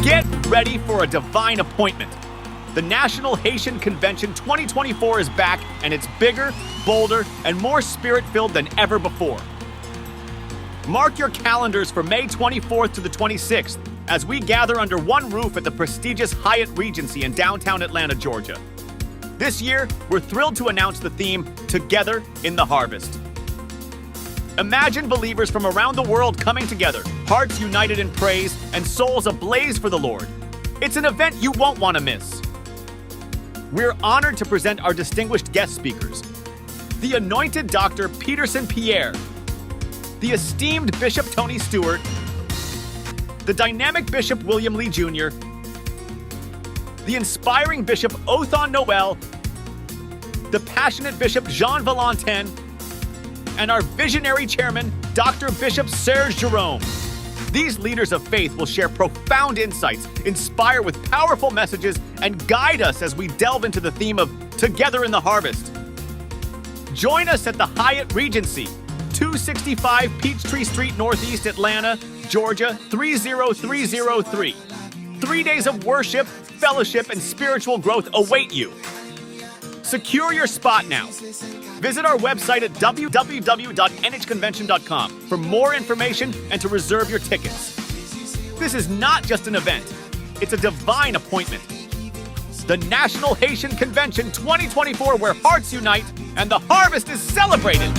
Get ready for a divine appointment. The National Haitian Convention 2024 is back, and it's bigger, bolder, and more spirit-filled than ever before. Mark your calendars for May 24th to the 26th as we gather under one roof at the prestigious Hyatt Regency in downtown Atlanta, Georgia. This year, we're thrilled to announce the theme, Together in the Harvest. Imagine believers from around the world coming together, hearts united in praise and souls ablaze for the Lord. It's an event you won't want to miss. We're honored to present our distinguished guest speakers, the anointed Dr. Peterson Pierre, the esteemed Bishop Tony Stewart, the dynamic Bishop William Lee Jr., the inspiring Bishop Othon Noel, the passionate Bishop Jean Valentin, and our visionary chairman, Dr. Bishop Serge Jerome. These leaders of faith will share profound insights, inspire with powerful messages, and guide us as we delve into the theme of Together in the Harvest. Join us at the Hyatt Regency, 265 Peachtree Street, Northeast Atlanta, Georgia, 30303. 3 days of worship, fellowship, and spiritual growth await you. Secure your spot now. Visit our website at www.nhconvention.com for more information and to reserve your tickets. This is not just an event, it's a divine appointment. The National Haitian Convention 2024, where hearts unite and the harvest is celebrated.